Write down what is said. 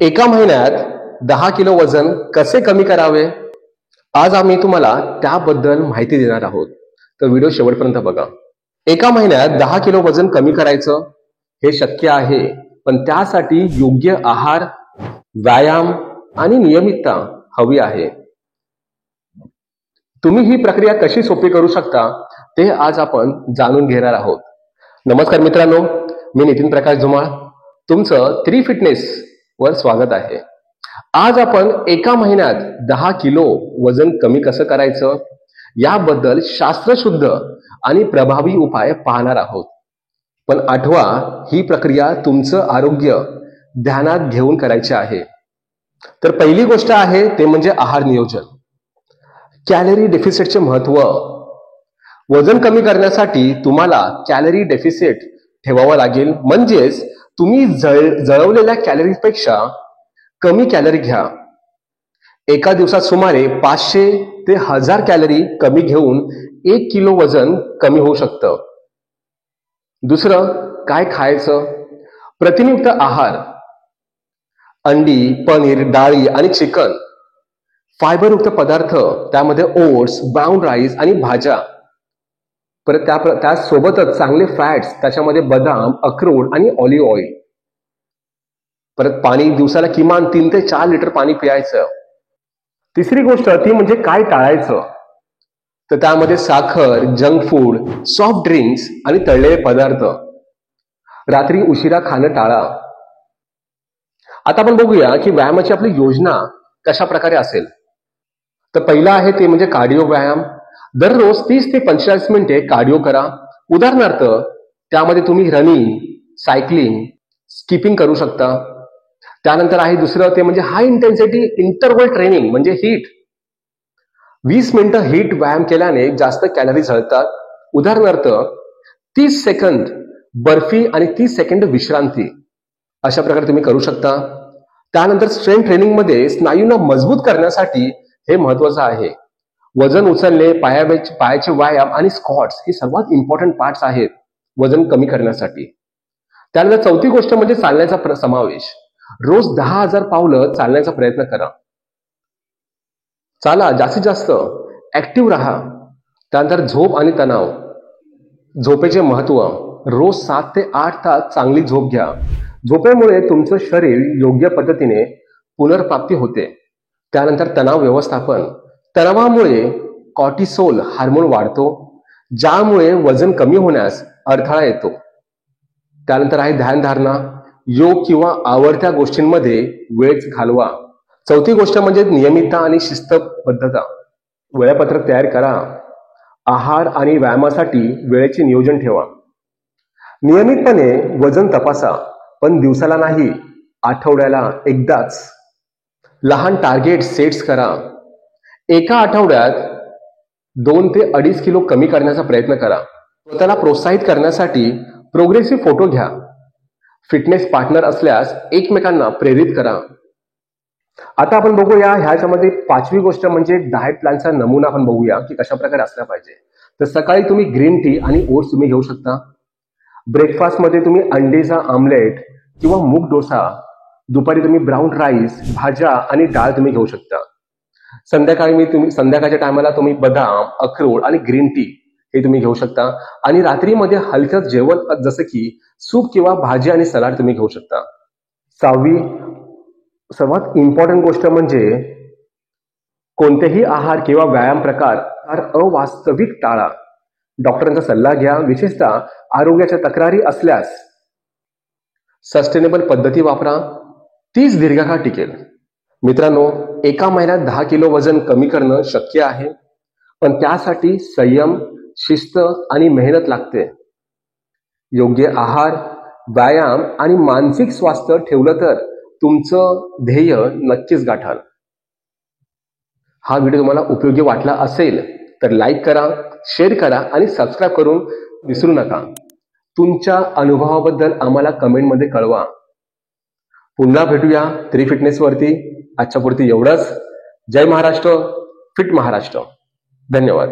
एका महिन्यात 10 किलो वजन कसे कमी करावे, आज आम्ही तुम्हाला त्याबद्दल माहिती देणार आहोत. तर व्हिडिओ शेवटपर्यंत बघा. एका महिन्यात 10 किलो वजन कमी करायचं हे शक्य आहे, पण त्यासाठी योग्य आहार, व्यायाम आणि नियमितता हवी आहे. तुम्ही ही प्रक्रिया कशी सोपी करू शकता ते आज आपण जाणून घेणार आहोत. नमस्कार मित्रांनो, मी नितीन प्रकाश धुमाळ, तुमचं 3 फिटनेस वर स्वागत आहे. आज आपण एका महिन्यात 10 किलो वजन कमी कसं करायचं याबद्दल शास्त्रशुद्ध आणि प्रभावी उपाय पाहणार आहोत. पण आठवा, ही प्रक्रिया तुमचं आरोग्य ध्यानात घेऊन करायची आहे. तर पहिली गोष्ट आहे ते म्हणजे आहार नियोजन. कॅलरी डेफिसिटचे महत्व. वजन कमी करण्यासाठी तुम्हाला कॅलरी डेफिसिट ठेवावं लागेल, म्हणजेच तुम्ही जळवलेल्या कॅलरीपेक्षा कमी कॅलरी घ्या. एका दिवसात सुमारे 500 ते 1000 कॅलरी कमी घेऊन 1 किलो वजन कमी होऊ शकतं. दुसरं, काय खायचं? प्रथिनयुक्त आहार, अंडी, पनीर, डाळी आणि चिकन. फायबरयुक्त पदार्थ, त्यामध्ये ओट्स, ब्राऊन राईस आणि भाज्या. परत त्यासोबतच चांगले फॅट्स, त्याच्यामध्ये बदाम, अक्रोड आणि ऑलिव्ह ऑइल. परत पाणी, दिवसाला किमान 3 ते 4 लिटर पाणी पियायचं. तिसरी गोष्ट ती म्हणजे काय टाळायचं. तर त्यामध्ये साखर, जंक फूड, सॉफ्ट ड्रिंक्स आणि तळलेले पदार्थ. रात्री उशिरा खाणं टाळा. आता आपण बघूया की व्यायामाची आपली योजना कशा प्रकारे असेल. तर पहिला आहे ते म्हणजे कार्डिओ व्यायाम. दररोज 30 ते 45 मिनिटे कार्डिओ करा. उदाहरणार्थ, त्यामध्ये तुम्ही रनिंग, सायकलिंग, स्किपिंग करू शकता. त्यानंतर आहे दुसरं ते म्हणजे हाय इंटेन्सिटी इंटरव्हल ट्रेनिंग म्हणजे हीट. 20 मिनिटं हीट व्यायाम केल्याने जास्त कॅलरी जळतात. उदाहरणार्थ, 30 सेकंद बर्फी आणि 30 सेकंद विश्रांती. अशा प्रकारे तुम्ही करू शकता. त्यानंतर स्ट्रेंथ ट्रेनिंग मध्ये स्नायूंना मजबूत करण्यासाठी हे महत्वाचं आहे. वजन उचलणे, पायाचे व्यायाम आणि स्क्वॉट्स हे सर्वात इम्पॉर्टंट पार्ट्स आहेत वजन कमी करण्यासाठी. त्यानंतर चौथी गोष्ट म्हणजे चालण्याचा समावेश. रोज 10,000 पावलं चालण्याचा प्रयत्न करा. चाला, जास्तीत जास्त ऍक्टिव्ह राहा. त्यानंतर झोप आणि तणाव. झोपेचे महत्व. रोज 7 ते 8 तास चांगली झोप घ्या. झोपेमुळे तुमचं शरीर योग्य पद्धतीने पुनर्प्राप्ती होते. त्यानंतर तणाव व्यवस्थापन. तणावामुळे कॉर्टिसोल हार्मोन वाढतो, ज्यामुळे वजन कमी होण्यास अडथळा येतो. त्यानंतर आहे ध्यानधारणा. योग किंवा आवडत्या गोष्टींमध्ये वेळ घालवा. चौथी गोष्ट म्हणजे नियमितता आणि शिस्तबद्धता. वेळापत्रक तयार करा. आहार आणि व्यायामासाठी वेळेचे नियोजन ठेवा. नियमितपणे वजन तपासा, पण दिवसाला नाही, आठवड्याला एकदाच. लहान टार्गेट सेट्स करा. एका आठवड्यात 2 ते 2.5 किलो कमी करण्याचा प्रयत्न करा. स्वतःला प्रोत्साहित करण्यासाठी प्रोग्रेसिव्ह फोटो घ्या. फिटनेस पार्टनर असल्यास एकमेकांना प्रेरित करा. आता आपण बघूया ह्याच्यामध्ये 5वी गोष्ट म्हणजे डाएट प्लॅनचा नमुना आपण बघूया की कशा प्रकारे असला पाहिजे. तर सकाळी तुम्ही ग्रीन टी आणि ओट्स तुम्ही घेऊ शकता. ब्रेकफास्ट मध्ये तुम्ही अंडीचा आमलेट किंवा मूग डोसा. दुपारी तुम्ही ब्राऊन राईस, भाज्या आणि डाळ तुम्ही घेऊ शकता. संध्याकाळच्या टायमाला तुम्ही बदाम, अक्रोड आणि ग्रीन टी हे तुम्ही घेऊ शकता. आणि रात्रीमध्ये हलकं जेवण जसं की सूप किंवा भाजी आणि सलाड तुम्ही घेऊ शकता. 6वी सर्वात इम्पॉर्टंट गोष्ट म्हणजे कोणतेही आहार किंवा व्यायाम प्रकार अवास्तविक टाळा. डॉक्टरांचा सल्ला घ्या. विशेषतः आरोग्याच्या तक्रारी असल्यास सस्टेनेबल पद्धती वापरा. तीच दीर्घकाळ टिकेल. मित्रांनो, एका महिन्यात 10 किलो वजन कमी करणं शक्य आहे, पण त्यासाठी संयम, शिस्त आणि मेहनत लागते. योग्य आहार, व्यायाम आणि मानसिक स्वास्थ्य ठेवलं तर तुमचं ध्येय नक्कीच गाठाल. हा व्हिडिओ तुम्हाला उपयोगी वाटला असेल तर लाईक करा, शेअर करा आणि सबस्क्राईब करून विसरू नका. तुमच्या अनुभवाबद्दल आम्हाला कमेंटमध्ये कळवा. पुन्हा भेटूया 3 फिटनेस वरती. आजच्या पुरती एवढंच. जय महाराष्ट्र, फिट महाराष्ट्र. धन्यवाद.